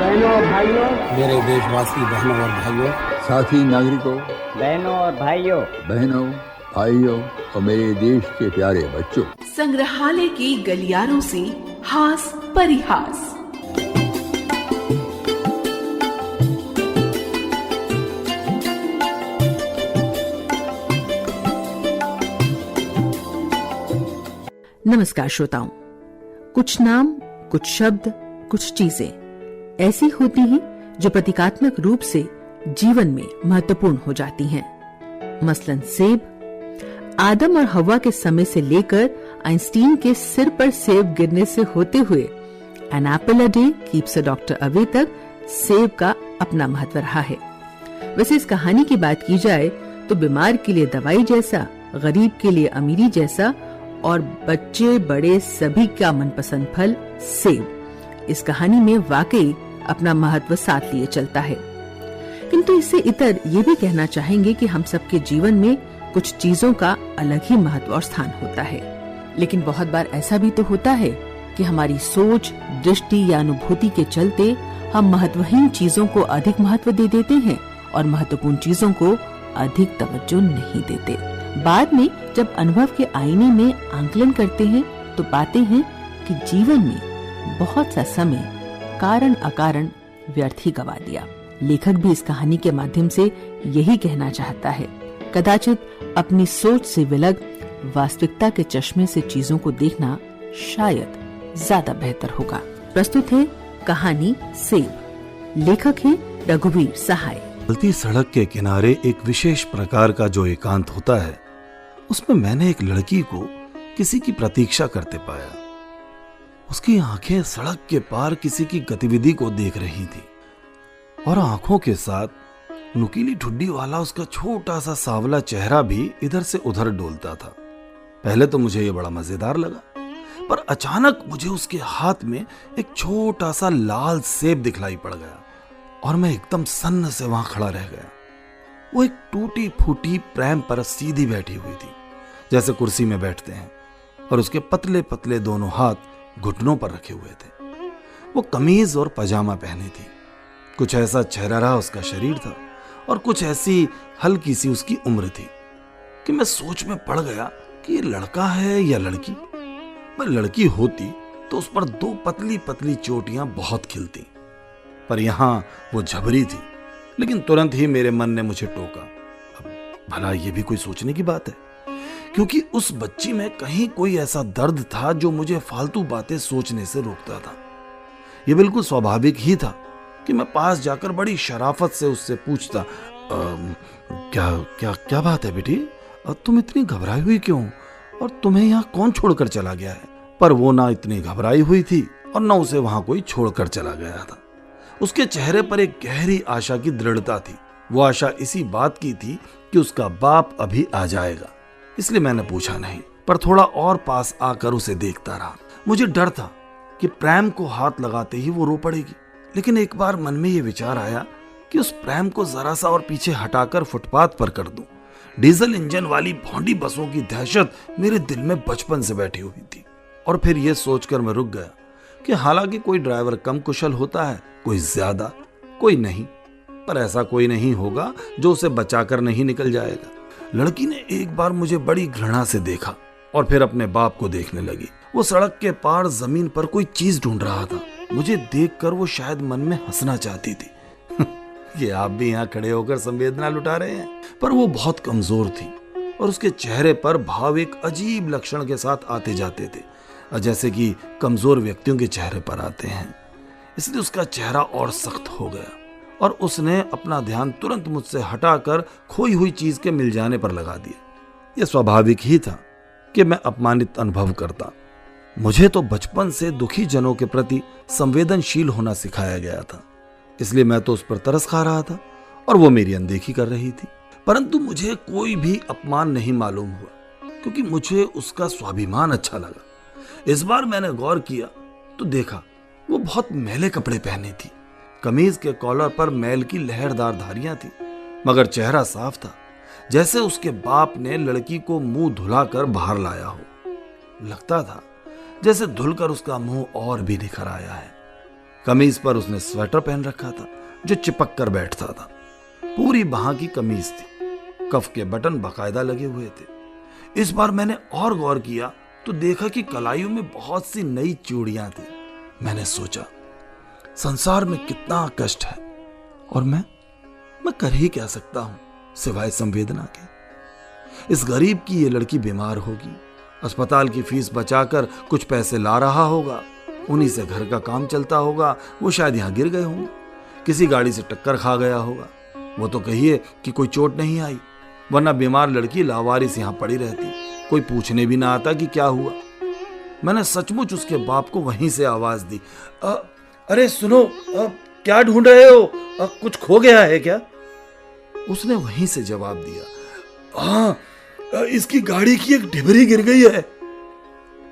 बहनों और भाइयों, मेरे देशवासी बहनों और भाइयों, साथी नागरिकों, बहनों और भाइयों, बहनों, भाइयों और मेरे देश के प्यारे बच्चों, संग्रहालय की गलियारों से हास परिहास। नमस्कार श्रोताओं। कुछ नाम, कुछ शब्द, कुछ चीजें ऐसी होती हैं जो प्रतीकात्मक रूप से जीवन में महत्वपूर्ण हो जाती हैं। मसलन सेब। आदम और हवा के समय से लेकर आइंस्टीन के सिर पर सेब गिरने से होते हुए an apple a day keeps a doctor away तक सेब का अपना महत्व रहा है। वैसे इस कहानी की बात की जाए तो बीमार के लिए दवाई जैसा, गरीब के लिए अमीरी जैसा और बच्चे बड़े सभी का मनपसंद फल सेब इस कहानी में वाकई अपना महत्व साथ लिए चलता है। किंतु इससे इतर ये भी कहना चाहेंगे कि हम सबके जीवन में कुछ चीजों का अलग ही महत्व और स्थान होता है। लेकिन बहुत बार ऐसा भी तो होता है कि हमारी सोच, दृष्टि या अनुभूति के चलते हम महत्वहीन चीजों को अधिक महत्व दे देते हैं और महत्वपूर्ण चीजों को अधिक तवज्जो नहीं देते। बाद में जब अनुभव के आईने में आंकलन करते हैं तो पाते हैं कि जीवन में बहुत सा समय कारण अकारण व्यर्थ ही गवा दिया। लेखक भी इस कहानी के माध्यम से यही कहना चाहता है। कदाचित अपनी सोच से विलग वास्तविकता के चश्मे से चीजों को देखना शायद ज्यादा बेहतर होगा। प्रस्तुत है कहानी सेब। लेखक है रघुवीर सहाय। चलती सड़क के किनारे एक विशेष प्रकार का जो एकांत होता है, उसमें मैंने एक लड़की को किसी की प्रतीक्षा करते पाया। उसकी आंखें सड़क के पार किसी की गतिविधि को देख रही थी और आंखों के साथ नुकीली ठुड्डी वाला उसका छोटा सा सांवला चेहरा भी इधर से उधर डोलता था। पहले तो मुझे यह बड़ा मजेदार लगा, पर अचानक मुझे उसके हाथ में एक छोटा सा लाल सेब दिखलाई पड़ गया और मैं एकदम सन्न से वहां खड़ा रह गया। वो एक टूटी फूटी प्रैम पर सीधी बैठी हुई थी, जैसे कुर्सी में बैठते हैं, और उसके पतले पतले दोनों हाथ घुटनों पर रखे हुए थे। वो कमीज और पजामा पहनी थी। कुछ ऐसा चेहरा उसका शरीर था और कुछ ऐसी हल्की सी उसकी उम्र थी कि मैं सोच में पड़ गया कि ये लड़का है या लड़की। पर लड़की होती तो उस पर दो पतली पतली चोटियां बहुत खिलती, पर यहां वो झबरी थी। लेकिन तुरंत ही मेरे मन ने मुझे टोका, अब भला ये भी कोई सोचने की बात है, क्योंकि उस बच्ची में कहीं कोई ऐसा दर्द था जो मुझे फालतू बातें सोचने से रोकता था। यह बिल्कुल स्वाभाविक ही था कि मैं पास जाकर बड़ी शराफत से उससे पूछता, क्या क्या क्या बात है बेटी, तुम इतनी घबराई हुई क्यों, और तुम्हें यहाँ कौन छोड़कर चला गया है? पर वो ना इतनी घबराई हुई थी और ना उसे वहां कोई छोड़कर चला गया था। उसके चेहरे पर एक गहरी आशा की दृढ़ता थी। वो आशा इसी बात की थी कि उसका बाप अभी आ जाएगा। इसलिए मैंने पूछा नहीं, पर थोड़ा और पास आकर उसे देखता रहा। मुझे डर था कि प्रैम को हाथ लगाते ही वो रो पड़ेगी, लेकिन एक बार मन में यह विचार आया कि उस प्रैम को जरा सा और पीछे हटाकर फुटपाथ पर कर दूं। डीजल इंजन वाली भौंडी बसों की दहशत मेरे दिल में बचपन से बैठी हुई थी। और फिर यह सोचकर मैं रुक गया कि हालांकि कोई ड्राइवर कम कुशल होता है, कोई ज्यादा, कोई नहीं, पर ऐसा कोई नहीं होगा जो उसे बचाकर नहीं निकल जाएगा। लड़की ने एक बार मुझे बड़ी घृणा से देखा और फिर अपने बाप को देखने लगी। वो सड़क के पार जमीन पर कोई चीज ढूंढ रहा था। मुझे देखकर वो शायद मन में हंसना चाहती थी। ये आप भी यहाँ खड़े होकर संवेदना लुटा रहे हैं। पर वो बहुत कमजोर थी और उसके चेहरे पर भाव एक अजीब लक्षण के साथ आते जाते थे, जैसे कि कमजोर व्यक्तियों के चेहरे पर आते हैं। इसलिए उसका चेहरा और सख्त हो गया और उसने अपना ध्यान तुरंत मुझसे हटाकर खोई हुई चीज के मिल जाने पर लगा दिया। यह स्वाभाविक ही था कि मैं अपमानित अनुभव करता। मुझे तो बचपन से दुखी जनों के प्रति संवेदनशील होना सिखाया गया था, इसलिए मैं तो उस पर तरस खा रहा था और वो मेरी अनदेखी कर रही थी। परंतु मुझे कोई भी अपमान नहीं मालूम हुआ, क्योंकि मुझे उसका स्वाभिमान अच्छा लगा। इस बार मैंने गौर किया तो देखा वो बहुत मैले कपड़े पहने थी। कमीज के कॉलर पर मैल की लहरदार धारियां थी, मगर चेहरा साफ था, जैसे उसके बाप ने लड़की को मुंह धुलाकर बाहर लाया हो। लगता था जैसे धुलकर उसका मुंह और भी निखर आया है। कमीज पर उसने स्वेटर पहन रखा था जो चिपक कर बैठता था। पूरी बाह की कमीज थी, कफ के बटन बाकायदा लगे हुए थे। इस बार मैंने और गौर किया तो देखा कि कलाइयों में बहुत सी नई चूड़ियां थी। मैंने सोचा, संसार में कितना कष्ट है और मैं कर ही क्या सकता हूं सिवाय संवेदना के। इस गरीब की ये लड़की बीमार होगी, अस्पताल की फीस बचाकर कुछ पैसे ला रहा होगा, उन्हीं से घर का काम चलता होगा। वो शायद यहां गिर गए होंगे, किसी गाड़ी से टक्कर खा गया होगा। वो तो कहिए कि कोई चोट नहीं आई, वरना बीमार लड़की लावारिस यहां पड़ी रहती, कोई पूछने भी ना आता कि क्या हुआ। मैंने सचमुच उसके बाप को वहीं से आवाज दी, अरे सुनो, क्या ढूंढ रहे हो? कुछ खो गया है क्या? उसने वहीं से जवाब दिया, हाँ, इसकी गाड़ी की एक डिबरी गिर गई है।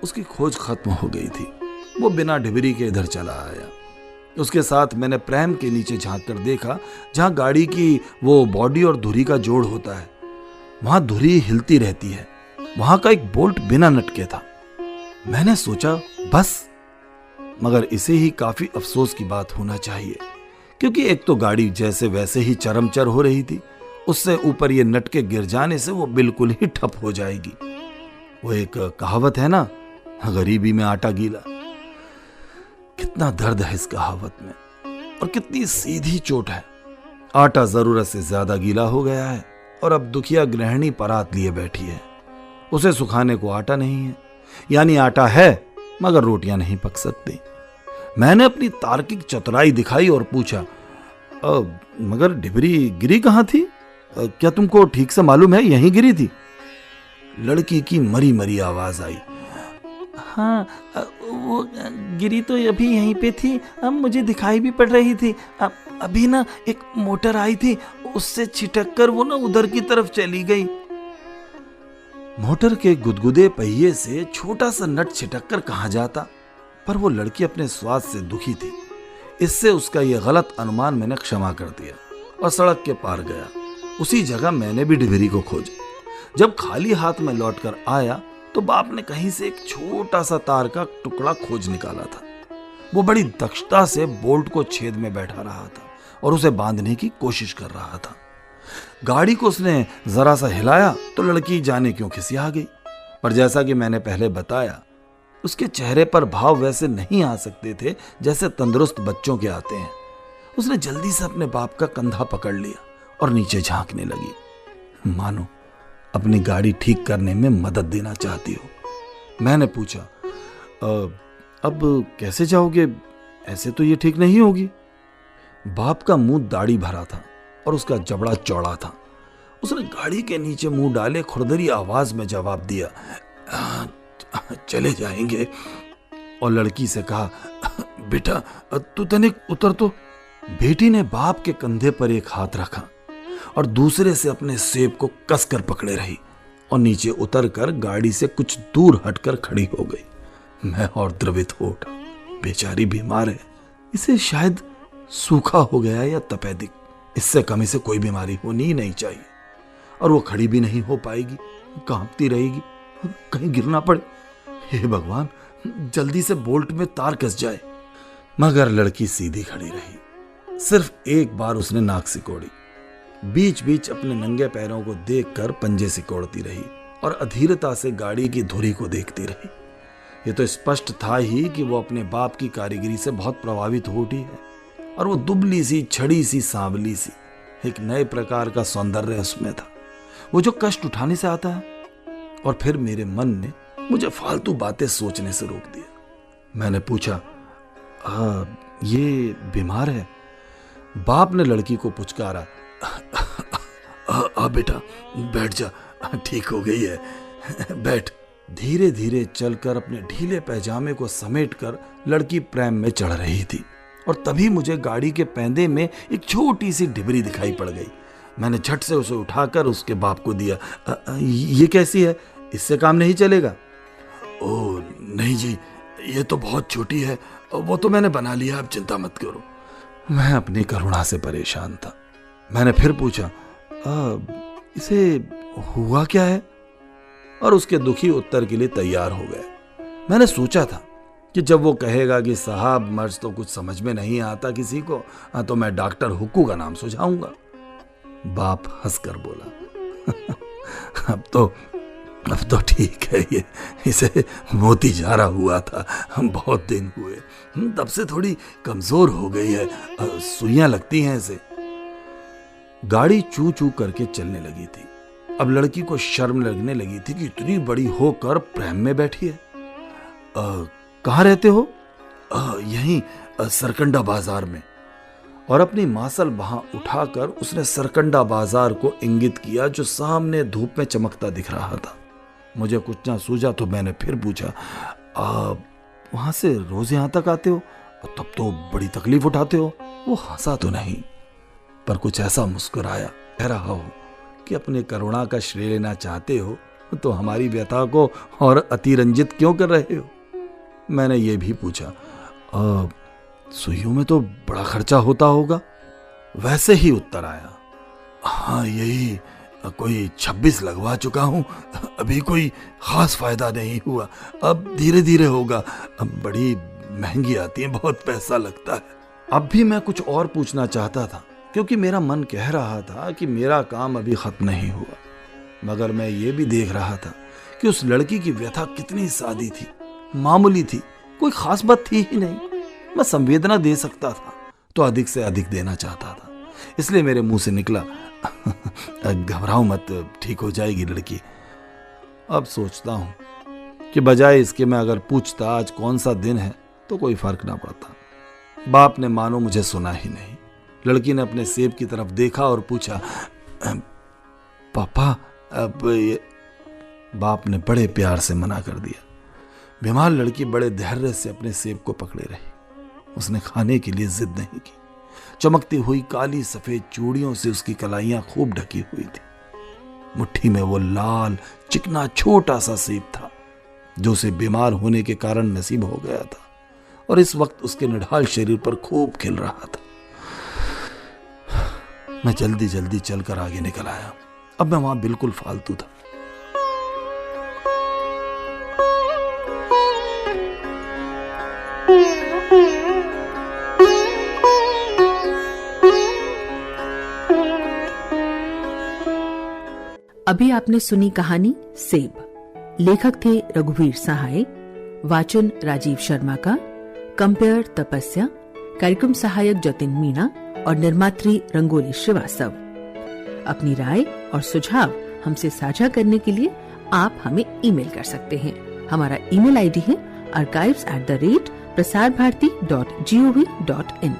उसकी खोज खत्म हो गई थी। वो बिना डिबरी के इधर चला आया। उसके साथ मैंने प्रैम के नीचे झांक कर देखा, जहां गाड़ी की वो बॉडी और धुरी का जोड़ होता है। वहां धुरी हिलती रहती है। वहां का एक बोल्ट बिना नट के था। मैंने सोचा बस, मगर इसे ही काफी अफसोस की बात होना चाहिए, क्योंकि एक तो गाड़ी जैसे वैसे ही चरमचर हो रही थी, उससे ऊपर ये नट के गिर जाने से वो बिल्कुल ही ठप हो जाएगी। वो एक कहावत है ना, गरीबी में आटा गीला। कितना दर्द है इस कहावत में और कितनी सीधी चोट है। आटा जरूरत से ज्यादा गीला हो गया है और अब दुखिया गृहिणी परात लिए बैठी है। उसे सुखाने को आटा नहीं है, यानी आटा है मगर रोटियां नहीं पक सकती। मैंने अपनी तार्किक चतुराई दिखाई और पूछा, मगर डिबरी गिरी कहां थी? क्या तुमको ठीक से मालूम है यहीं गिरी थी? लड़की की मरी मरी आवाज आई, हाँ, वो गिरी तो अभी यहीं पे थी, अब मुझे दिखाई भी पड़ रही थी। अभी ना एक मोटर आई थी, उससे छिटक कर वो ना उधर की तरफ चली गई। मोटर के गुदगुदे पहिए से छोटा सा नट छिटक कर कहां जाता, पर वो लड़की अपने स्वाद से दुखी थी। इससे उसका यह गलत अनुमान मैंने क्षमा कर दिया और सड़क के पार गया। उसी जगह मैंने भी डिबरी को खोजा। जब खाली हाथ में लौटकर आया तो बाप ने कहीं से एक छोटा सा तार का टुकड़ा खोज निकाला था। वो बड़ी दक्षता से बोल्ट को छेद में बैठा रहा था और उसे बांधने की कोशिश कर रहा था। गाड़ी को उसने जरा सा हिलाया तो लड़की जाने क्यों खिसिया गई, पर जैसा कि मैंने पहले बताया, उसके चेहरे पर भाव वैसे नहीं आ सकते थे जैसे तंदुरुस्त बच्चों के आते हैं। उसने जल्दी से अपने बाप का कंधा पकड़ लिया और नीचे झांकने लगी, मानो अपनी गाड़ी ठीक करने में मदद देना चाहती हो। मैंने पूछा, अब कैसे जाओगे? ऐसे तो ये ठीक नहीं होगी। बाप का मुंह दाढ़ी भरा था और उसका जबड़ा चौड़ा था। उसने गाड़ी के नीचे मुंह डाले खुरदरी आवाज में जवाब दिया, चले जाएंगे। और लड़की से कहा, बेटा तू तनिक उतर तो। बेटी ने बाप के कंधे पर एक हाथ रखा और दूसरे से अपने सेब को कसकर पकड़े रही और नीचे उतरकर गाड़ी से कुछ दूर हटकर खड़ी हो गई। मैं और द्रवित हो उठा। बेचारी बीमार है, इसे शायद सूखा हो गया या तपेदिक, इससे कम इसे कोई बीमारी होनी ही नहीं चाहिए। और वो खड़ी भी नहीं हो पाएगी, कांपती रहेगी, कहीं गिर ना पड़े। हे भगवान, जल्दी से बोल्ट में तार कस जाए। मगर लड़की सीधी खड़ी रही। सिर्फ एक बार उसने नाक सिकोड़ी, बीच बीच अपने नंगे पैरों को देखकर पंजे सिकोड़ती रही और अधीरता से गाड़ी की धुरी को देखती रही। ये तो स्पष्ट था ही कि वो अपने बाप की कारीगरी से बहुत प्रभावित हो उठी है और वो दुबली सी, छड़ी सी, सांवली सी, एक नए प्रकार का सौंदर्य उसमें था, वो जो कष्ट उठाने से आता है। और फिर मेरे मन ने मुझे फालतू बातें सोचने से रोक दिया। मैंने पूछा, ये बीमार है? बाप ने लड़की को पुचकारा, बेटा बैठ जा, ठीक हो गई है, बैठ। धीरे धीरे चलकर अपने ढीले पैजामे को समेटकर लड़की प्रैम में चढ़ रही थी और तभी मुझे गाड़ी के पैंदे में एक छोटी सी डिबरी दिखाई पड़ गई। मैंने झट से उसे उठाकर उसके बाप को दिया। ये कैसी है? इससे काम नहीं चलेगा। ओह नहीं जी, ये तो बहुत छोटी है, वो तो मैंने बना लिया, आप चिंता मत करो। मैं अपनी करुणा से परेशान था। मैंने फिर पूछा, इसे हुआ क्या है? और उसके दुखी उत्तर के लिए तैयार हो गए। मैंने सोचा था कि जब वो कहेगा कि साहब मर्ज तो कुछ समझ में नहीं आता किसी को, तो मैं डॉक्टर हुक्कू का नाम सुझाऊंगा। बाप हंसकर बोला अब तो ठीक है, ये इसे मोती झारा हुआ था, बहुत दिन हुए, तब से थोड़ी कमजोर हो गई है, सुइयां लगती हैं इसे। गाड़ी चू चू करके चलने लगी थी। अब लड़की को शर्म लगने लगी थी कि इतनी बड़ी होकर प्रेम में बैठी है। कहाँ रहते हो? यहीं सरकंडा बाजार में। और अपनी मासल वहां उठाकर उसने सरकंडा बाजार को इंगित किया जो सामने धूप में चमकता दिख रहा था। मुझे कुछ ना सूझा तो मैंने फिर पूछा, वहां से रोज यहां तक आते हो? तब तो बड़ी तकलीफ उठाते हो। वो हंसा तो नहीं, पर कुछ ऐसा मुस्कुराया, कह रहा हो कि अपने करुणा का श्रेय लेना चाहते हो तो हमारी व्यथा को और अतिरंजित क्यों कर रहे हो? मैंने ये भी पूछा, सुइयों में तो बड़ा खर्चा होता होगा? वैसे ही उत्तर आया, हाँ यही कोई 26 लगवा चुका हूं, अभी कोई खास फायदा नहीं हुआ, अब धीरे धीरे होगा, अब बड़ी महंगी आती है, बहुत पैसा लगता है। अब भी मैं कुछ और पूछना चाहता था क्योंकि मेरा मन कह रहा था कि मेरा काम अभी खत्म नहीं हुआ, मगर मैं ये भी देख रहा था कि उस लड़की की व्यथा कितनी सादी थी, मामूली थी, कोई खास बात थी ही नहीं। मैं संवेदना दे सकता था तो अधिक से अधिक देना चाहता था, इसलिए मेरे मुंह से निकला, घबराओ मत, ठीक हो जाएगी लड़की। अब सोचता हूं कि बजाय इसके मैं अगर पूछता आज कौन सा दिन है तो कोई फर्क ना पड़ता। बाप ने मानो मुझे सुना ही नहीं। लड़की ने अपने सेब की तरफ देखा और पूछा, पापा अब ये? बाप ने बड़े प्यार से मना कर दिया। बीमार लड़की बड़े धैर्य से अपने सेब को पकड़े रही। उसने खाने के लिए जिद नहीं की। चमकती हुई काली सफेद चूड़ियों से उसकी कलाइयां खूब ढकी हुई थी। मुट्ठी में वो लाल चिकना छोटा सा सेब था जो उसे बीमार होने के कारण नसीब हो गया था और इस वक्त उसके निढाल शरीर पर खूब खिल रहा था। मैं जल्दी जल्दी चलकर आगे निकल आया। अब मैं वहां बिल्कुल फालतू था। अभी आपने सुनी कहानी सेब। लेखक थे रघुवीर सहाय, वाचन राजीव शर्मा का, कंपेयर तपस्या, कार्यक्रम सहायक जतिन मीणा और निर्मात्री रंगोली श्रीवास्तव। अपनी राय और सुझाव हमसे साझा करने के लिए आप हमें ईमेल कर सकते हैं। हमारा ईमेल आईडी है archives@prasarbharati.gov.in।